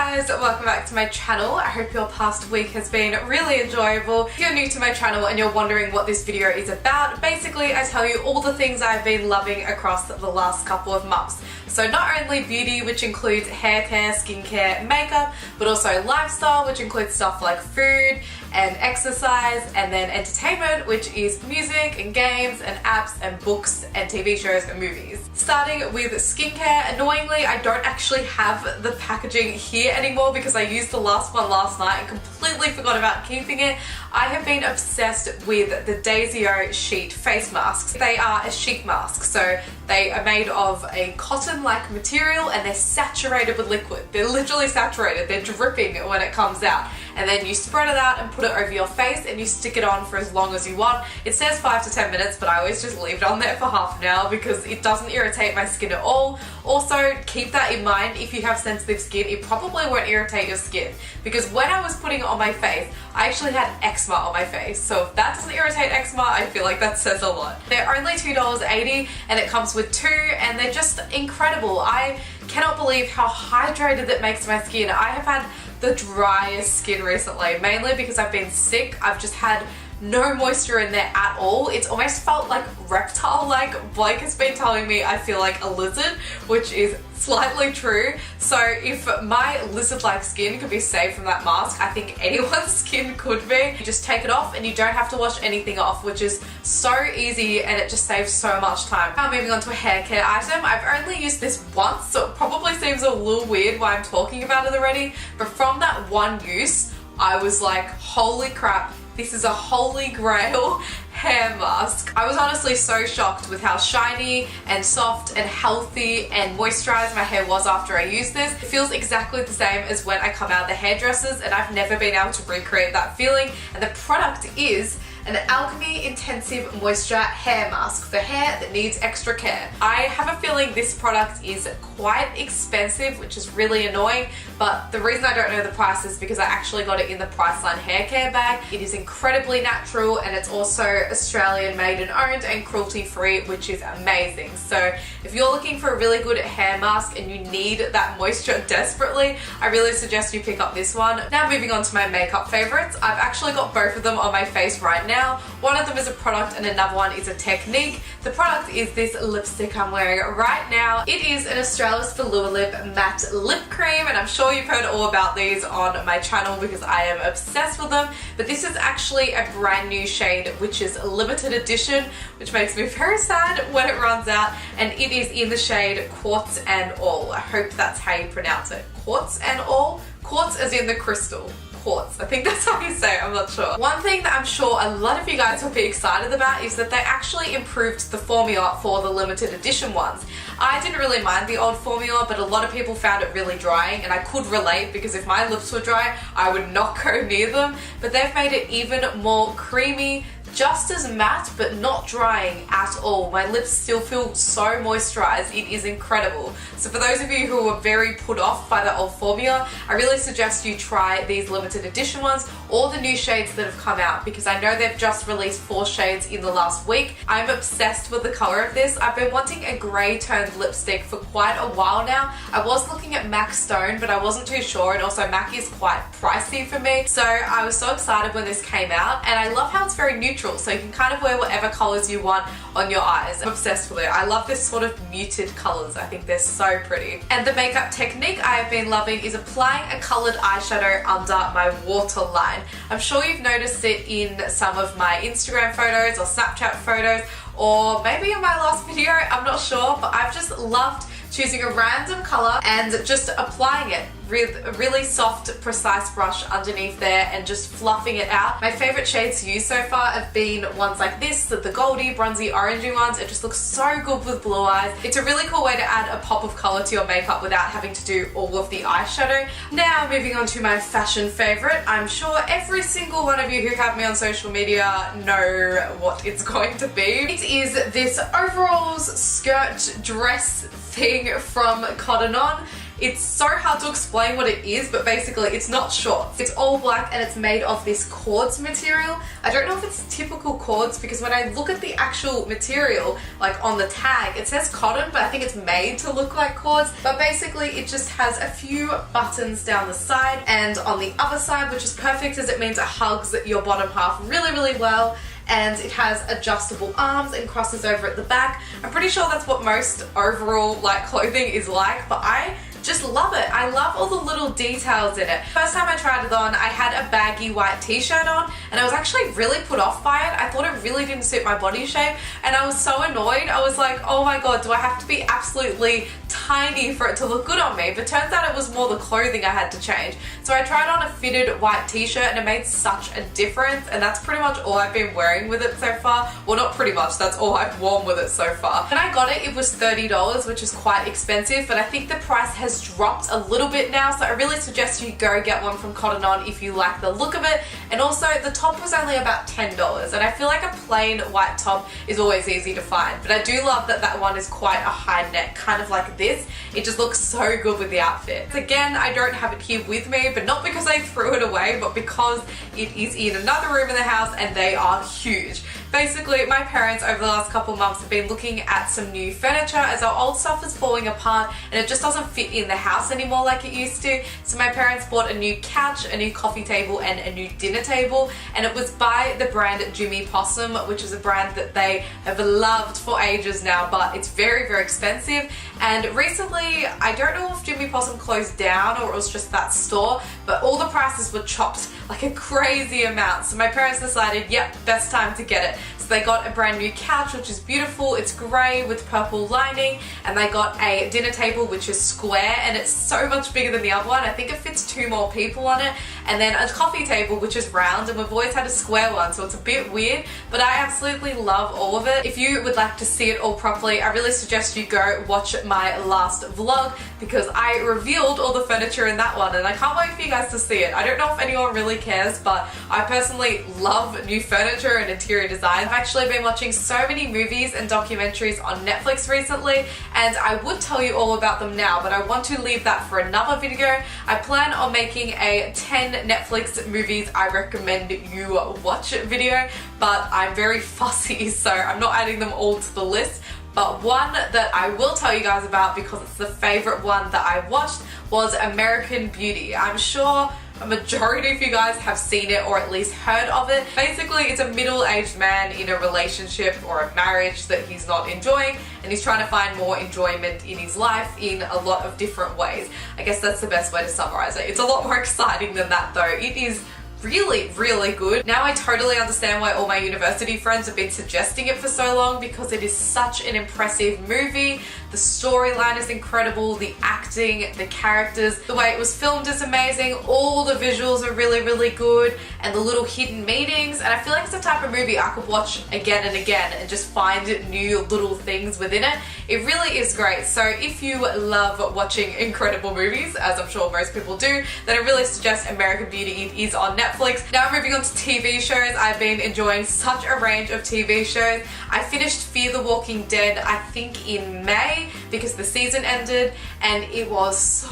guys, welcome back to my channel. I hope your past week has been really enjoyable. If you're new to my channel and you're wondering what this video is about, basically I tell you all the things I've been loving across the last couple of months. So not only beauty, which includes hair care, skincare, makeup, but also lifestyle, which includes stuff like food and exercise, and then entertainment, which is music and games and apps and books and TV shows and movies. Starting with skincare, annoyingly I don't actually have the packaging here anymore because I used the last one last night and completely forgot about keeping it. I have been obsessed with the DAISO sheet face masks. They are a sheet mask, so they are made of a cotton-like material and they're saturated with liquid. They're literally saturated, they're dripping when it comes out. And then you spread it out and put it over your face and you stick it on for as long as you want. It says 5 to 10 minutes, but I always just leave it on there for half an hour because it doesn't irritate my skin at all. Also, keep that in mind, if you have sensitive skin, it probably won't irritate your skin. Because when I was putting it on my face, I actually had eczema on my face. So if that doesn't irritate eczema, I feel like that says a lot. They're only $2.80 and it comes with 2 and they're just incredible. I cannot believe how hydrated it makes my skin. I have had the driest skin recently, mainly because I've been sick. I've just had no moisture in there at all. It's almost felt like reptile-like. Blake has been telling me I feel like a lizard, which is slightly true. So if my lizard-like skin could be saved from that mask, I think anyone's skin could be. You just take it off and you don't have to wash anything off, which is so easy and it just saves so much time. Now moving on to a hair care item. I've only used this once, so it probably seems a little weird why I'm talking about it already, but from that one use, I was like, holy crap, this is a holy grail hair mask. I was honestly so shocked with how shiny and soft and healthy and moisturized my hair was after I used this. It feels exactly the same as when I come out of the hairdressers, and I've never been able to recreate that feeling. And the product is an ALCHEMY Intensive Moisture Hair Mask for hair that needs extra care. I have a feeling this product is quite expensive, which is really annoying, but the reason I don't know the price is because I actually got it in the Priceline hair care bag. It is incredibly natural and it's also Australian made and owned and cruelty free, which is amazing. So if you're looking for a really good hair mask and you need that moisture desperately, I really suggest you pick up this one. Now moving on to my makeup favorites. I've actually got both of them on my face right now. One of them is a product and another one is a technique. The product is this lipstick I'm wearing right now. It is an Australis VELOURLIP matte lip cream, and I'm sure you've heard all about these on my channel because I am obsessed with them. But this is actually a brand new shade, which is limited edition, which makes me very sad when it runs out, and it is in the shade Quartz and All. I hope that's how you pronounce it. Quartz and All? Quartz as in the crystal. Quartz. I think that's how you say it, I'm not sure. One thing that I'm sure a lot of you guys will be excited about is that they actually improved the formula for the limited edition ones. I didn't really mind the old formula, but a lot of people found it really drying, and I could relate because if my lips were dry, I would not go near them. But they've made it even more creamy, just as matte, but not drying at all. My lips still feel so moisturized. It is incredible. So for those of you who were very put off by the old formula, I really suggest you try these limited edition ones or the new shades that have come out, because I know they've just released 4 shades in the last week. I'm obsessed with the color of this. I've been wanting a grey toned lipstick for quite a while now. I was looking at MAC Stone, but I wasn't too sure, and also MAC is quite pricey for me. So I was so excited when this came out, and I love how it's very neutral. So you can kind of wear whatever colors you want on your eyes. I'm obsessed with it. I love this sort of muted colors. I think they're so pretty. And the makeup technique I have been loving is applying a colored eyeshadow under my waterline. I'm sure you've noticed it in some of my Instagram photos or Snapchat photos, or maybe in my last video, I'm not sure, but I've just loved choosing a random color and just applying it with a really soft, precise brush underneath there and just fluffing it out. My favorite shades to use so far have been ones like this, the goldy, bronzy, orangey ones. It just looks so good with blue eyes. It's a really cool way to add a pop of color to your makeup without having to do all of the eyeshadow. Now moving on to my fashion favorite. I'm sure every single one of you who have me on social media know what it's going to be. It is this overalls skirt dress thing from Cotton On. It's so hard to explain what it is, but basically it's not shorts. It's all black and it's made of this cords material. I don't know if it's typical cords because when I look at the actual material, like on the tag, it says cotton, but I think it's made to look like cords. But basically it just has a few buttons down the side and on the other side, which is perfect as it means it hugs your bottom half really, really well. And it has adjustable arms and crosses over at the back. I'm pretty sure that's what most overall like clothing is like, but I just love it. I love all the little details in it. First time I tried it on, I had a baggy white t-shirt on and I was actually really put off by it. I thought it really didn't suit my body shape and I was so annoyed. I was like, oh my god, do I have to be absolutely tiny for it to look good on me? But turns out it was more the clothing I had to change. So I tried on a fitted white t-shirt and it made such a difference, and that's pretty much all I've been wearing with it so far. Well, not pretty much, that's all I've worn with it so far. When I got it, it was $30, which is quite expensive, but I think the price has dropped a little bit now, so I really suggest you go get one from Cotton On if you like the look of it. And also the top was only about $10, and I feel like a plain white top is always easy to find, but I do love that that one is quite a high neck, kind of like this. It just looks so good with the outfit. Again, I don't have it here with me, but not because I threw it away, but because it is in another room in the house and they are huge. Basically, my parents over the last couple months have been looking at some new furniture as our old stuff is falling apart and it just doesn't fit in the house anymore like it used to. So my parents bought a new couch, a new coffee table and a new dinner table, and it was by the brand Jimmy Possum, which is a brand that they have loved for ages now, but it's very, very expensive. And recently, I don't know if Jimmy Possum closed down or it was just that store, but all the prices were chopped like a crazy amount. So my parents decided, yep, best time to get it. So they got a brand new couch, which is beautiful. It's grey with purple lining, and they got a dinner table, which is square, and it's so much bigger than the other one. I think it fits 2 more people on it. And then a coffee table, which is round, and we've always had a square one, so it's a bit weird, but I absolutely love all of it. If you would like to see it all properly, I really suggest you go watch my last vlog because I revealed all the furniture in that one, and I can't wait for you guys to see it. I don't know if anyone really cares, but I personally love new furniture and interior design. I've actually been watching so many movies and documentaries on Netflix recently, and I would tell you all about them now, but I want to leave that for another video. I plan on making a 10 Netflix movies I recommend you watch video, but I'm very fussy, so I'm not adding them all to the list. But one that I will tell you guys about because it's the favorite one that I watched was American Beauty. I'm sure a majority of you guys have seen it or at least heard of it. Basically, it's a middle-aged man in a relationship or a marriage that he's not enjoying, and he's trying to find more enjoyment in his life in a lot of different ways. I guess that's the best way to summarize it. It's a lot more exciting than that though. It is really, really good. Now I totally understand why all my university friends have been suggesting it for so long, because it is such an impressive movie. The storyline is incredible, the acting, the characters, the way it was filmed is amazing, all the visuals are really, really good, and the little hidden meanings, and I feel like it's the type of movie I could watch again and again and just find new little things within it. It really is great. So if you love watching incredible movies, as I'm sure most people do, then I really suggest American Beauty. It is on Netflix. Now moving on to TV shows, I've been enjoying such a range of TV shows. I finished Fear the Walking Dead, I think in May, because the season ended, and it was so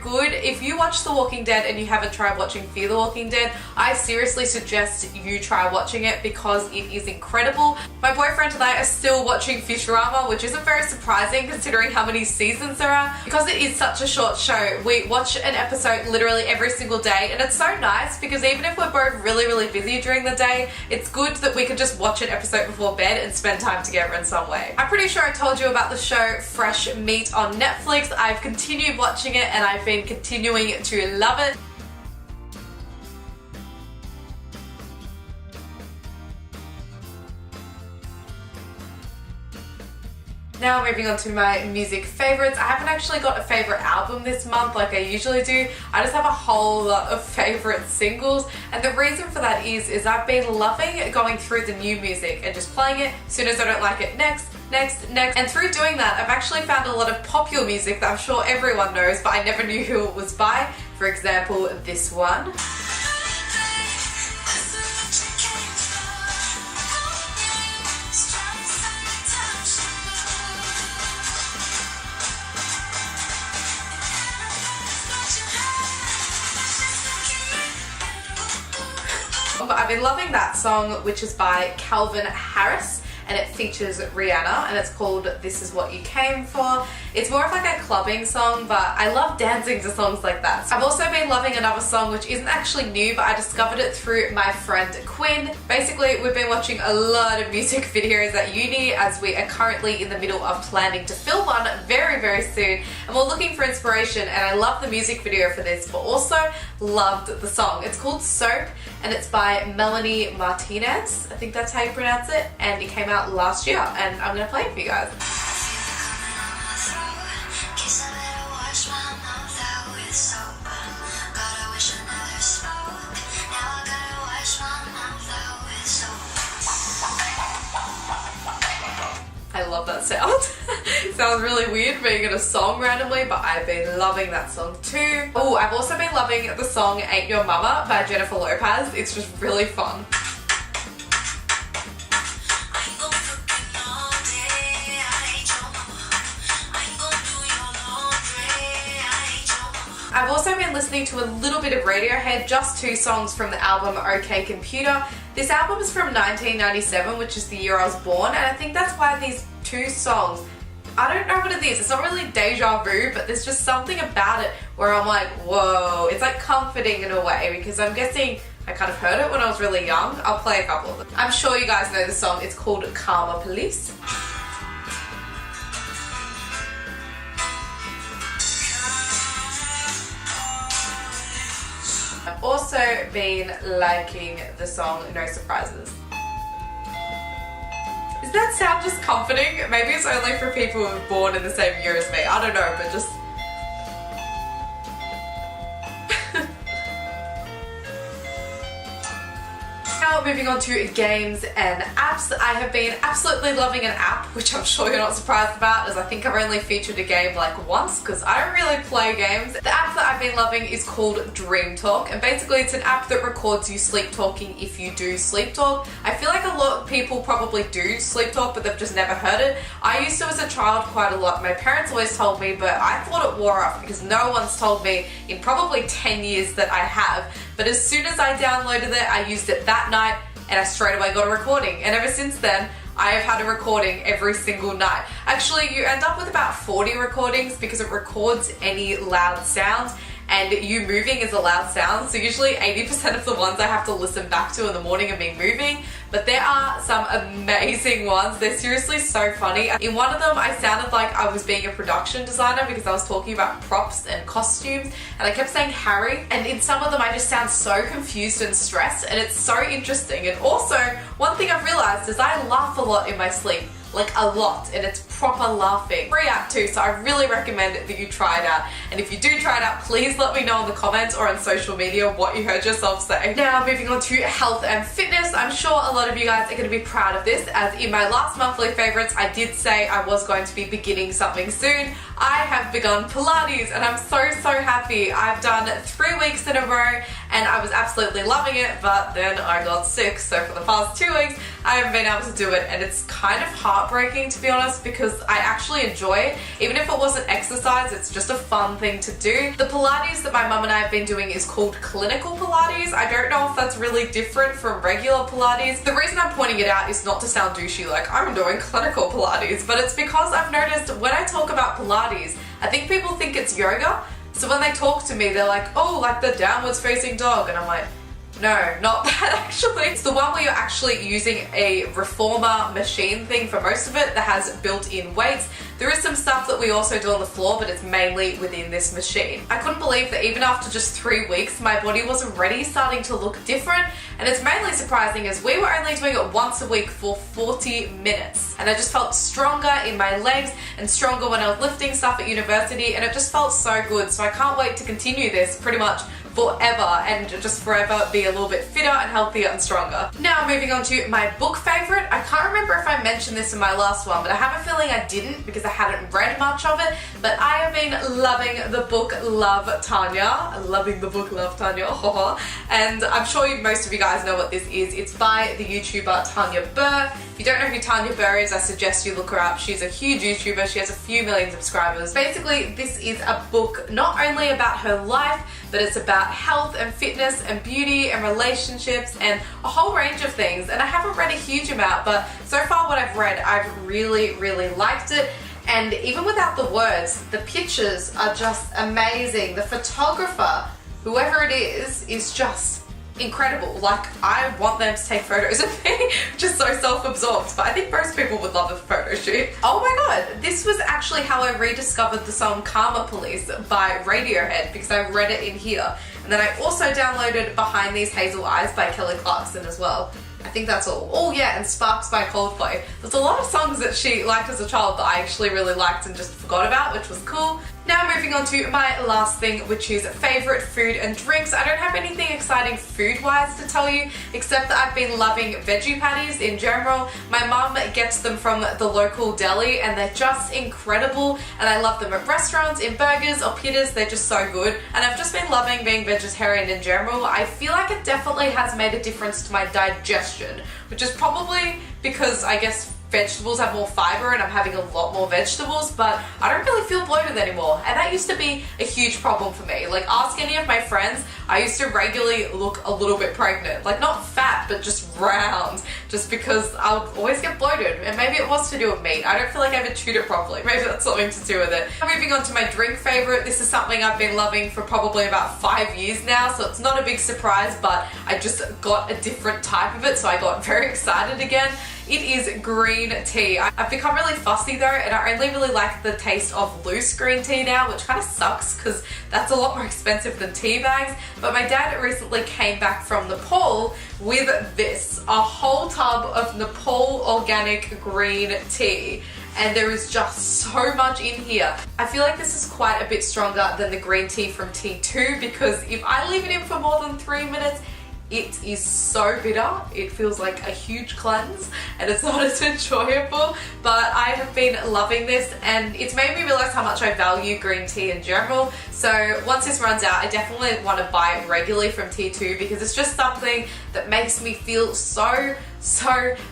good. If you watch The Walking Dead and you haven't tried watching Fear the Walking Dead, I seriously suggest you try watching it because it is incredible. My boyfriend and I are still watching Futurama, which isn't very surprising considering how many seasons there are. Because it is such a short show, we watch an episode literally every single day, and it's so nice because even if we're both really, really busy during the day, it's good that we can just watch an episode before bed and spend time together in some way. I'm pretty sure I told you about the show Fresh Meat on Netflix. I've continued watching it and I've been continuing to love it. Now moving on to my music favorites. I haven't actually got a favorite album this month like I usually do. I just have a whole lot of favorite singles, and the reason for that is I've been loving going through the new music and just playing it. As soon as I don't like it, next. And through doing that, I've actually found a lot of popular music that I'm sure everyone knows, but I never knew who it was by. For example, this one. song, but I've been loving that song, which is by Calvin Harris, and it features Rihanna, and it's called This Is What You Came For. It's more of like a clubbing song, but I love dancing to songs like that. I've also been loving another song which isn't actually new, but I discovered it through my friend Quinn. Basically, we've been watching a lot of music videos at uni as we are currently in the middle of planning to film one very, very soon, and we're looking for inspiration, and I love the music video for this, but also loved the song. It's called Soap, and it's by Melanie Martinez. I think that's how you pronounce it, and it came out last year, and I'm gonna play it for you guys. I love that sound. It sounds really weird being in a song randomly, but I've been loving that song too. Oh, I've also been loving the song Ain't Your Mama by Jennifer Lopez. It's just really fun. I've also been listening to a little bit of Radiohead, just 2 songs from the album OK Computer. This album is from 1997, which is the year I was born, and I think that's why these 2 songs, I don't know what it is, it's not really deja vu, but there's just something about it where I'm like, whoa, it's like comforting in a way, because I'm guessing I kind of heard it when I was really young. I'll play a couple of them. I'm sure you guys know the song, it's called Karma Police. I've also been liking the song No Surprises. Does that sound just comforting? Maybe it's only for people who were born in the same year as me. I don't know, but just... Now moving on to games and apps. I have been absolutely loving an app, which I'm sure you're not surprised about, as I think I've only featured a game like once because I don't really play games. The app that I've been loving is called Dream Talk, and basically it's an app that records you sleep talking if you do sleep talk. I feel like a lot of people probably do sleep talk, but they've just never heard it. I used to as a child quite a lot. My parents always told me, but I thought it wore off because no one's told me in probably 10 years that I have. But as soon as I downloaded it, I used it that night and I straight away got a recording. And ever since then, I have had a recording every single night. Actually, you end up with about 40 recordings because it records any loud sounds, and you moving is a loud sound. So usually 80% of the ones I have to listen back to in the morning are me moving, but there are some amazing ones. They're seriously so funny. In one of them, I sounded like I was being a production designer because I was talking about props and costumes, and I kept saying Harry, and in some of them I just sound so confused and stressed, and it's so interesting. And also, one thing I've realized is I laugh a lot in my sleep. Like a lot, and it's proper laughing. Free app too, so I really recommend that you try it out. And if you do try it out, please let me know in the comments or on social media what you heard yourself say. Now moving on to health and fitness, I'm sure a lot of you guys are going to be proud of this, as in my last monthly favorites I did say I was going to be beginning something soon. I have begun Pilates, and I'm so happy. I've done 3 weeks in a row and I was absolutely loving it, but then I got sick, so for the past 2 weeks I haven't been able to do it, and it's kind of heartbreaking to be honest, because I actually enjoy it. Even if it wasn't exercise, it's just a fun thing to do. The Pilates that my mum and I have been doing is called clinical Pilates. I don't know if that's really different from regular Pilates. The reason I'm pointing it out is not to sound douchey like I'm doing clinical Pilates, but it's because I've noticed when I talk about Pilates, I think people think it's yoga. So when they talk to me, they're like, oh, like the downwards facing dog, and I'm like, no, not that actually. It's the one where you're actually using a reformer machine thing for most of it that has built-in weights. There is some stuff that we also do on the floor, but it's mainly within this machine. I couldn't believe that even after just 3 weeks, my body was already starting to look different, and it's mainly surprising as we were only doing it once a week for 40 minutes. And I just felt stronger in my legs and stronger when I was lifting stuff at university, and it just felt so good. So I can't wait to continue this pretty much forever and just forever be a little bit fitter and healthier and stronger. Now moving on to my book favorite. I can't remember if I mentioned this in my last one, but I have a feeling I didn't because I hadn't read much of it, but I have been loving the book Love, Tanya. Loving the book Love, Tanya. And I'm sure most of you guys know what this is. It's by the YouTuber Tanya Burr, If you don't know who Tanya is, I suggest you look her up. She's a huge YouTuber. She has a few million subscribers. Basically, this is a book not only about her life, but it's about health and fitness and beauty and relationships and a whole range of things. And I haven't read a huge amount, but so far what I've read, I've really liked it. And even without the words, the pictures are just amazing. The photographer, whoever it is just incredible. Like, I want them to take photos of me, which is so self-absorbed, but I think most people would love a photo shoot. Oh my god, this was actually how I rediscovered the song Karma Police by Radiohead, because I read it in here. And then I also downloaded Behind These Hazel Eyes by Kelly Clarkson as well. I think that's all. Oh yeah, and Sparks by Coldplay. There's a lot of songs that she liked as a child that I actually really liked and just forgot about, which was cool. Now moving on to my last thing, which is favourite food and drinks. I don't have anything exciting food-wise to tell you, except that I've been loving veggie patties in general. My mum gets them from the local deli and they're just incredible, and I love them at restaurants, in burgers or pittas. They're just so good, and I've just been loving being vegetarian in general. I feel like it definitely has made a difference to my digestion, which is probably because I guess vegetables have more fiber and I'm having a lot more vegetables, but I don't really feel bloated anymore, and that used to be a huge problem for me. Like, ask any of my friends, I used to regularly look a little bit pregnant, like not fat but just round, just because I would always get bloated, and maybe it was to do with meat. I don't feel like I ever chewed it properly, maybe that's something to do with it. Moving on to my drink favorite, this is something I've been loving for probably about 5 years now, so it's not a big surprise, but I just got a different type of it, so I got very excited again. It is green tea. I've become really fussy though, and I only really like the taste of loose green tea now, which kind of sucks because that's a lot more expensive than tea bags. But my dad recently came back from Nepal with this, a whole tub of Nepal organic green tea. And there is just so much in here. I feel like this is quite a bit stronger than the green tea from T2, because if I leave it in for more than 3 minutes, it is so bitter. It feels like a huge cleanse and it's not as enjoyable, but I have been loving this, and it's made me realize how much I value green tea in general. So once this runs out, I definitely want to buy it regularly from T2, because it's just something that makes me feel so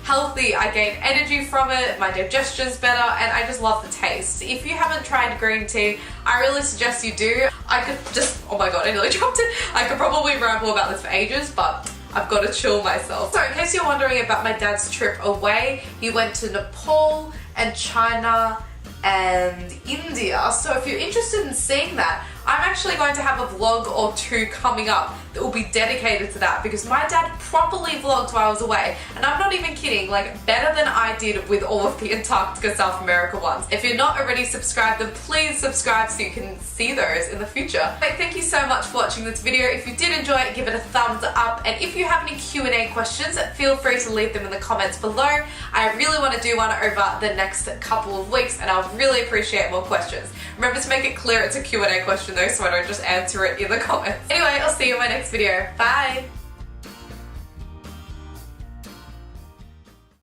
healthy. I gain energy from it, my digestion's better, and I just love the taste. If you haven't tried green tea, I really suggest you do. I could just, oh my god, I nearly dropped it. I could probably ramble about this for ages, but I've got to chill myself. So in case you're wondering about my dad's trip away, he went to Nepal and China and India. So if you're interested in seeing that, I'm actually going to have a vlog or two coming up that will be dedicated to that, because my dad properly vlogged while I was away, and I'm not even kidding, like better than I did with all of the Antarctica South America ones. If you're not already subscribed, then please subscribe so you can see those in the future. But thank you so much for watching this video. If you did enjoy it, give it a thumbs up, and if you have any Q&A questions, feel free to leave them in the comments below. I really want to do one over the next couple of weeks, and I'll really appreciate more questions. Remember to make it clear it's a Q&A question though, so I don't just answer it in the comments. Anyway, I'll see you in my next video. Bye!